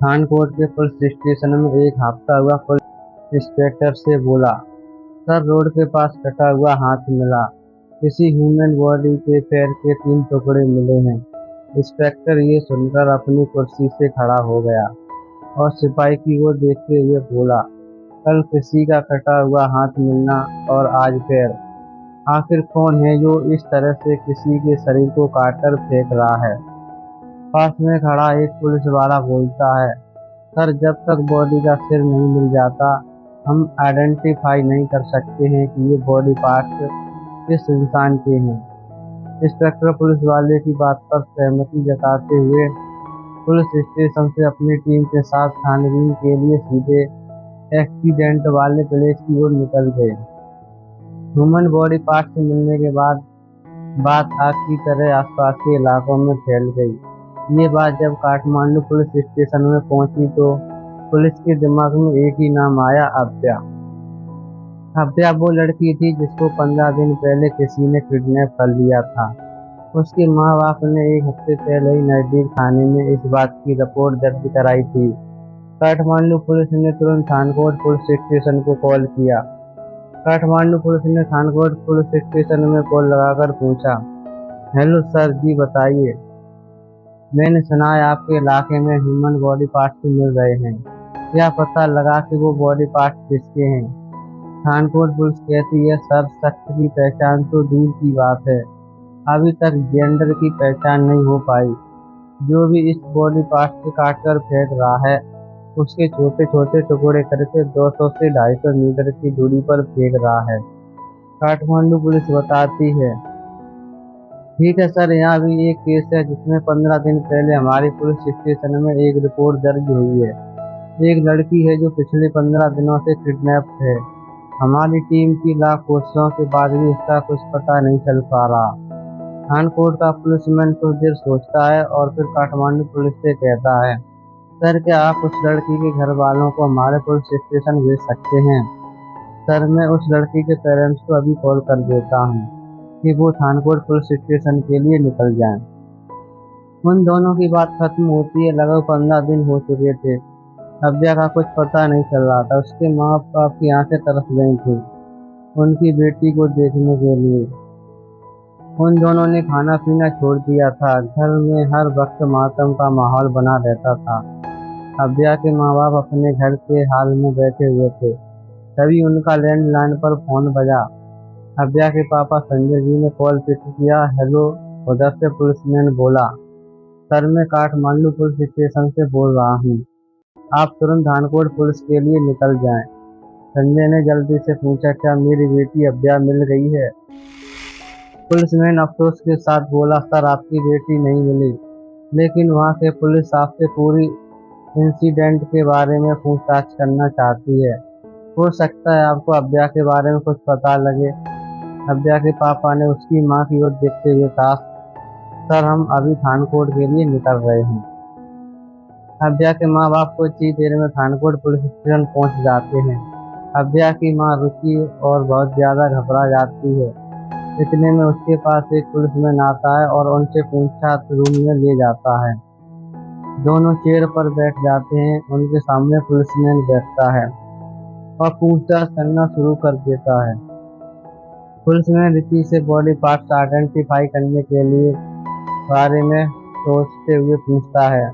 थानकोट के police station में एक हादसा हुआ। पुलिस इंस्पेक्टर से बोला, सर रोड के पास कटा हुआ हाथ मिला। किसी ह्यूमन बॉडी के पैर के 3 टुकड़े मिले हैं। इंस्पेक्टर ये सुनकर अपनी कुर्सी से खड़ा हो गया और सिपाही की ओर देखते हुए बोला, कल किसी का कटा हुआ हाथ मिलना और आज पैर। आखिर कौन है जो इस तरह से किसी के शरीर को काटकर फेंक रहा है? पास में खड़ा एक पुलिस वाला बोलता है, सर जब तक बॉडी का सिर नहीं मिल जाता हम आइडेंटिफाई नहीं कर सकते हैं कि ये बॉडी पार्ट्स किस इंसान के हैं। इंस्पेक्टर पुलिस वाले की बात पर सहमति जताते हुए पुलिस स्टेशन से अपनी टीम के साथ छानबीन के लिए सीधे एक्सीडेंट वाले प्लेस की ओर निकल गए। ह्यूमन बॉडी पार्ट से मिलने के बाद बात आग की तरह आसपास के इलाकों में फैल गई। ये बात जब काठमांडू पुलिस स्टेशन में पहुंची तो पुलिस के दिमाग में एक ही नाम आया, अभ्या। अभ्या वो लड़की थी जिसको 15 दिन पहले किसी ने किडनैप कर लिया था। उसके माँ बाप ने एक हफ्ते पहले ही नजदीक थाने में इस बात की रिपोर्ट दर्ज कराई थी। काठमांडू पुलिस ने तुरंत थानकोट पुलिस स्टेशन को कॉल किया। काठमांडू पुलिस ने थानकोट पुलिस स्टेशन में कॉल लगाकर पूछा, हेलो सर जी बताइए, मैंने सुना है आपके इलाके में ह्यूमन बॉडी पार्ट्स मिल रहे हैं। क्या पता लगा कि वो बॉडी पार्ट्स किसके हैं? थानकोट पुलिस कहती है, सर शख्स की पहचान तो दूर की बात है, अभी तक जेंडर की पहचान नहीं हो पाई। जो भी इस बॉडी पार्ट से काटकर फेंक रहा है उसके छोटे छोटे टुकड़े करके 200 से 250 मीटर की दूरी पर फेंक रहा है। काठमांडू पुलिस बताती है, ठीक है सर, यहाँ भी एक केस है जिसमें 15 दिन पहले हमारी पुलिस स्टेशन में एक रिपोर्ट दर्ज हुई है। एक लड़की है जो पिछले 15 दिनों से किडनैप है। हमारी टीम की लाख कोशिशों के बाद भी उसका कुछ पता नहीं चल पा रहा। थानकोट का पुलिसमैन कुछ देर सोचता है और फिर काठमांडू पुलिस से कहता है, सर क्या आप उस लड़की के घर वालों को हमारे पुलिस स्टेशन भेज सकते हैं? सर मैं उस लड़की के पेरेंट्स को अभी कॉल कर देता हूँ कि वो थानकोट पुलिस स्टेशन के लिए निकल जाएं। उन दोनों की बात खत्म होती है। लगभग 15 दिन हो चुके थे। अभ्या का कुछ पता नहीं चल रहा था। उसके माँ बाप की आंखें तरस गई थी उनकी बेटी को देखने के लिए। उन दोनों ने खाना पीना छोड़ दिया था। घर में हर वक्त मातम का माहौल बना रहता था। अभ्या के माँ बाप अपने घर के हाल में बैठे हुए थे। तभी उनका लैंडलाइन पर फोन बजा। अभ्या के पापा संजय जी ने कॉल पिक किया। हेलो, उधर से पुलिसमैन बोला, सर मैं काठमांडू पुलिस स्टेशन से बोल रहा हूँ, आप तुरंत थानकोट पुलिस के लिए निकल जाएं। संजय ने जल्दी से पूछा, क्या मेरी बेटी अभ्या मिल गई है? पुलिसमैन अफसोस के साथ बोला, सर आपकी बेटी नहीं मिली, लेकिन वहाँ के पुलिस आपसे पूरी इंसिडेंट के बारे में पूछताछ करना चाहती है। हो सकता है आपको अभ्या के बारे में कुछ पता लगे। अभ्या के पापा ने उसकी माँ की ओर देखते हुए कहा, सर हम अभी थानकोट के लिए निकल रहे हैं। अभ्या के माँ बाप कुछ ही देर में थानकोट पुलिस स्टेशन पहुंच जाते हैं। अभ्या की माँ रुचि और बहुत ज्यादा घबरा जाती है। इतने में उसके पास एक पुलिसमैन आता है और उनसे पूछताछ रूम में ले जाता है। दोनों चेयर पर बैठ जाते हैं। उनके सामने पुलिसमैन बैठता है और पूछताछ करना शुरू कर देता है। पुलिसमैन रिची से बॉडी पार्ट्स आइडेंटिफाई करने के लिए बारे में सोचते हुए पूछता है,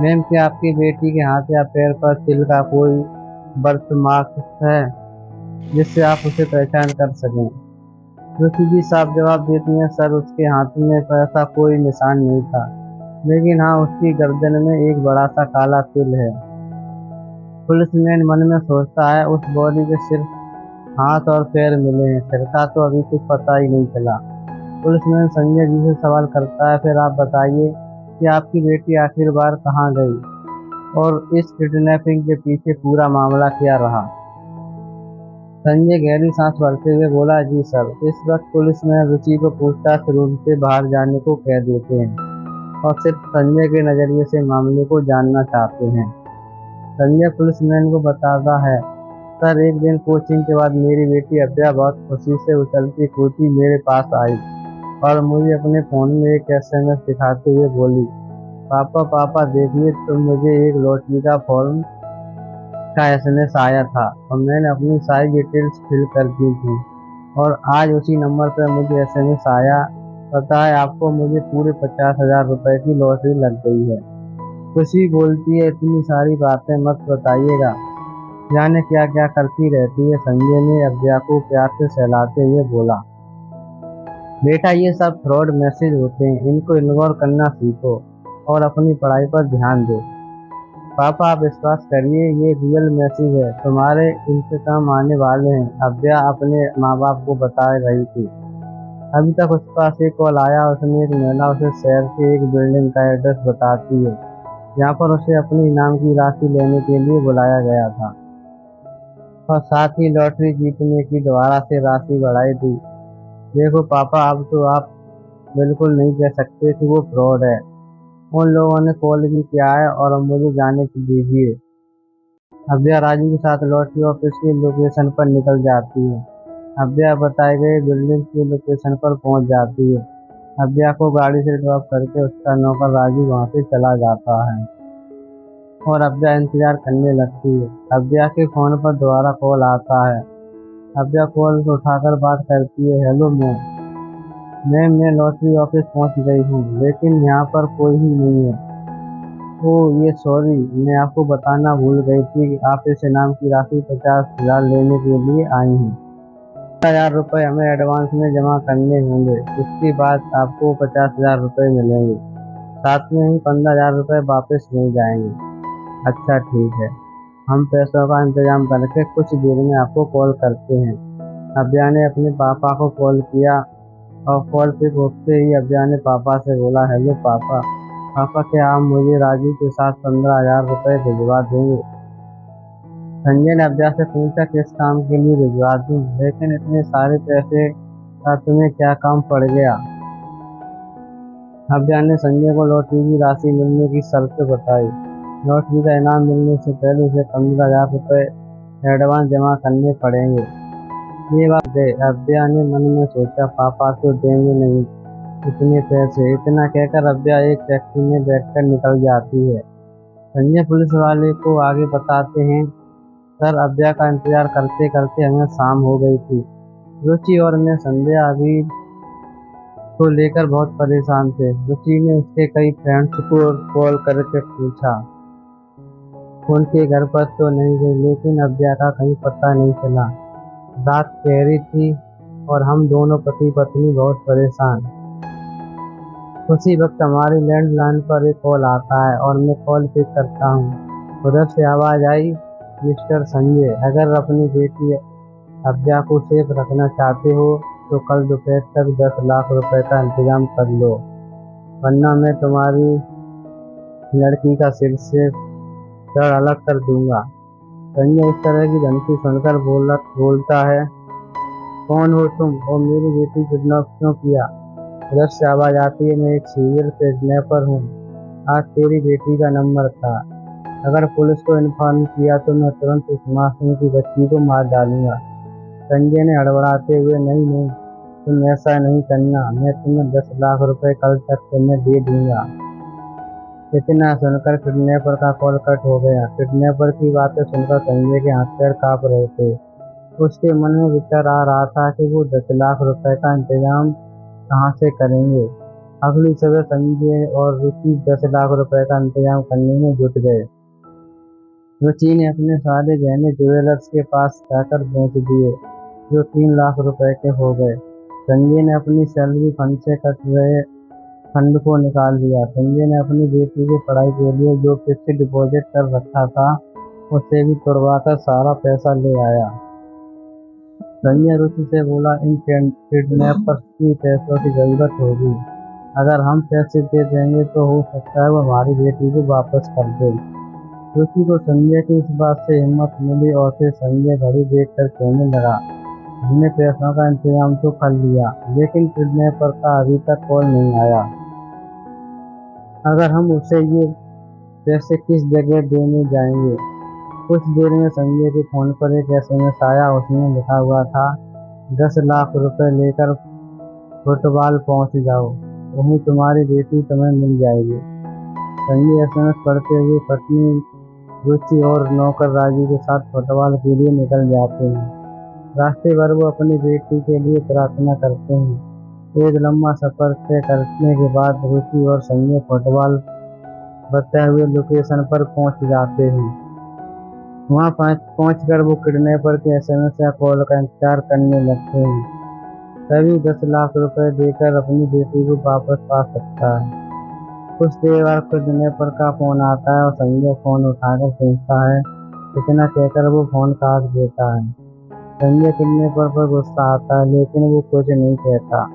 मैम क्या आपकी बेटी के हाथ या पैर पर तिल का कोई बर्थ मार्क है जिससे आप उसे पहचान कर सकें? रुचि जी साहब जवाब देती हैं, सर उसके हाथ में ऐसा कोई निशान नहीं था, लेकिन हाँ उसकी गर्दन में एक बड़ा सा काला तिल है। पुलिसमैन मन में सोचता है, उस बॉडी के सिर्फ हाथ और पैर मिले हैं, सिर का तो अभी कुछ पता ही नहीं चला। पुलिसमैन संजय जी से सवाल करता है, फिर आप बताइए कि आपकी बेटी आखिर बार कहाँ गई और इस किडनैपिंग के पीछे पूरा मामला क्या रहा? संजय गहरी सांस भरते हुए बोला, जी सर। इस वक्त पुलिसमैन रुचि को पूछताछ रूम से बाहर जाने को कह देते हैं और सिर्फ संजय के नजरिए से मामले को जानना चाहते हैं। संजय पुलिसमैन को बताता है, सर एक दिन कोचिंग के बाद मेरी बेटी अभ्या बहुत खुशी से उछलती कूदती मेरे पास आई और मुझे अपने फोन में एक SMS दिखाते हुए बोली, पापा पापा देखिए, तो मुझे एक लॉटरी का फॉर्म का एसएमएस आया था और मैंने अपनी सारी डिटेल्स फिल कर दी थी और आज उसी नंबर पर मुझे एसएमएस आया। पता है आपको, मुझे पूरे 50,000 रुपए की लॉटरी लग गई है। खुशी बोलती है, इतनी सारी बातें मत बताइएगा, जाने क्या क्या करती रहती है। संजय ने अव्या को प्यार से सहलाते हुए बोला, बेटा ये सब फ्रॉड मैसेज होते हैं, इनको इग्नोर करना सीखो और अपनी पढ़ाई पर ध्यान दो। पापा आप विश्वास करिए, ये रियल मैसेज है, तुम्हारे इंतकाम आने वाले हैं, अव्या अपने माँ बाप को बता रही थी। अभी तक उसके पास एक कॉल आया, उसमें एक महिला उसे शहर के एक बिल्डिंग का एड्रेस बताती है जहाँ पर उसे अपने इनाम की राशि लेने के लिए बुलाया गया था और साथ ही लॉटरी जीतने की दोबारा से राशि बढ़ाई थी। देखो पापा, अब तो आप बिल्कुल नहीं कह सकते कि वो फ्रॉड है। उन लोगों ने कॉल भी किया है और अब मुझे जाने दीजिए। अव्या राजू के साथ लॉटरी ऑफिस की लोकेशन पर निकल जाती है। अव्या बताए गए बिल्डिंग की लोकेशन पर पहुंच जाती है। अव्या को गाड़ी से ड्रॉप करके उसका नौकर राजू वहां से चला जाता है और अव्या इंतजार करने लगती है। अव्या के फोन पर दोबारा कॉल आता है। अव्या कॉल को उठाकर बात करती है, हेलो मैम, मैं लॉटरी ऑफिस पहुंच गई हूँ, लेकिन यहाँ पर कोई ही नहीं है। ओह ये सॉरी, मैं आपको बताना भूल गई थी कि आप इस इनाम की राशि 50,000 लेने के लिए आई हैं। 50,000 रुपये हमें एडवांस में जमा करने होंगे, उसके बाद आपको 50,000 रुपये मिलेंगे, साथ में ही 15,000 रुपये वापस मिल जाएंगे। अच्छा ठीक है, हम पैसों का इंतजाम करके कुछ देर में आपको कॉल करते हैं। अव्या ने अपने पापा को कॉल किया और कॉल पिक उठते ही अव्या ने पापा से बोला, हेलो पापा, पापा क्या आप मुझे राजू के साथ 15,000 रुपये भिजवा देंगे? संजय ने अव्या से पूछा, किस काम के लिए भिजवा दूं, लेकिन इतने सारे पैसे का तुम्हें क्या काम पड़ गया? अव्या ने संजय को लॉटरी की राशि मिलने की शर्त बताई। लॉटरी का इनाम मिलने से पहले उसे 15,000 रुपये एडवांस जमा करने पड़ेंगे। ये बात गए, अव्या ने मन में सोचा, पापा तो देंगे नहीं इतने पैसे। इतना कहकर अव्या एक टैक्सी में बैठकर निकल जाती है। संजय पुलिस वाले को आगे बताते हैं, सर अव्या का इंतजार करते करते हमें शाम हो गई थी। रुचि और मैं संजय अभी को लेकर बहुत परेशान थे। रुचि ने उसके कई फ्रेंड्स को कॉल करके पूछा, उनके घर पर तो नहीं गई, लेकिन अव्या का कहीं पता नहीं चला। रात गहरी थी और हम दोनों पति पत्नी बहुत परेशान। उसी वक्त हमारी लैंडलाइन पर एक कॉल आता है और मैं कॉल पिक करता हूँ। उधर से आवाज़ आई, मिस्टर संजय, अगर अपनी बेटी अव्या को सेफ रखना चाहते हो तो कल दोपहर तक 10 लाख रुपए का इंतजाम कर लो, वरना मैं तुम्हारी लड़की का सिर से सर अलग कर दूंगा। संजय इस तरह की धमकी सुनकर बोलता है, कौन हो तुम और मेरी बेटी किडनैप क्यों किया? उधर से आवाज आती है, मैं एक सीरियल किडनैपर हूँ, आज तेरी बेटी का नंबर था, अगर पुलिस को इन्फॉर्म किया तो मैं तुरंत इस मासूम की बच्ची को मार डालूंगा। संजय ने हड़बड़ाते हुए, नहीं नहीं, तुम ऐसा नहीं करना, मैं तुम्हें 10 लाख रुपए कल तक तुम्हें दे दूंगा। इतना सुनकर किडनैपर का कॉल कट हो गया। किडनैपर की बातें सुनकर संजय के हाथ पैर कांप रहे थे। उसके मन में विचार आ रहा था कि वो 10 लाख रुपए का इंतजाम कहाँ से करेंगे। अगली सुबह संजय और रुचि 10 लाख रुपए का इंतजाम करने में जुट गए। रुचि ने अपने सारे गहने ज्वेलर्स के पास जाकर बेच दिए, जो 3 लाख रुपए के हो गए। संजय ने अपनी सैलरी फंड से कट रहे फंड को निकाल लिया। संजय ने अपनी बेटी की पढ़ाई के लिए जो फिक्स डिपॉजिट कर रखा था, उसे भी तुड़वाकर सारा पैसा ले आया। संजय रुचि से बोला, इन किडनैपर्स की पैसों की जरूरत होगी, अगर हम पैसे दे देंगे तो हो सकता है वो हमारी बेटी को वापस कर दे। रुचि को संजय की इस बात से हिम्मत मिली और फिर संजय घड़ी देखकर कहने लगा, हमने पैसों का इंतजाम तो कर लिया, लेकिन किडनैपर का अभी तक कॉल नहीं आया। अगर हम उसे ये पैसे किस जगह देने जाएंगे? कुछ देर में संजय के फोन पर एक एसएमएस आया। उसमें लिखा हुआ था, 10 लाख रुपए लेकर फुटबॉल पहुंच जाओ, वहीं तुम्हारी बेटी तुम्हें मिल जाएगी। संजय एसएमएस पढ़ते हुए पत्नी रुचि और नौकर राजू के साथ फुटबॉल के लिए निकल जाते हैं। रास्ते भर वो अपनी बेटी के लिए प्रार्थना करते हैं। एक लंबा सफर तय करने के बाद रुचि और संजय फुटबॉल बताए हुए लोकेशन पर पहुंच जाते हैं। वहां पहुंचकर वो किडनैपर के एसएमएस या कॉल का इंतजार करने लगते हैं। तभी 10 लाख रुपए देकर अपनी बेटी को वापस पा सकता है। कुछ देर बाद किडनैपर का फोन आता है और संजय फोन उठाकर पूछता है, इतना कहकर वो फोन काट देता है। संजय किडनैपर पर गुस्सा आता है लेकिन वो कुछ नहीं कहता।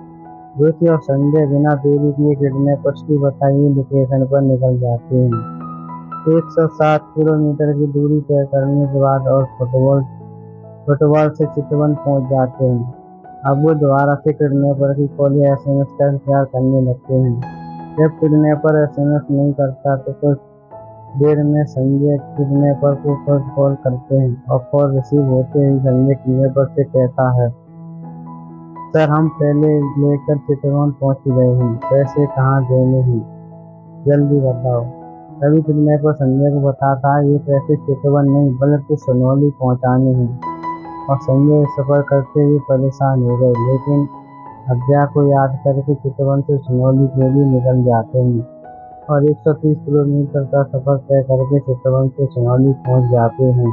रुचि और संजय बिना देरी किए किडनैपर की बताई हुई लोकेशन पर निकल जाते हैं। 107 किलोमीटर की दूरी तय करने के बाद और फुटबॉल से चितवन पहुंच जाते हैं। अब वो दोबारा से किडनैपर की कॉल या एसएमएस का इंतजार करने लगते हैं। जब किडनैपर एसएमएस नहीं करता तो कुछ देर में संजय किडनैपर को खुद कॉल करते हैं और कॉल रिसीव होते ही संजय किडनैपर से कहता है, सर हम पहले लेकर चितवन पहुंच गए हैं, पैसे कहाँ देने हैं, जल्दी बताओ। तभी किडनैपर संजय को बताता है ये पैसे चितवन नहीं बल्कि सोनौली पहुंचाने हैं। और संजय सफर करते हुए परेशान हो गए लेकिन अध्याय को याद करके चितवन से सोनौली के लिए निकल जाते हैं और 130 किलोमीटर का सफर तय करके चितवन से सोनौली पहुंच जाते हैं।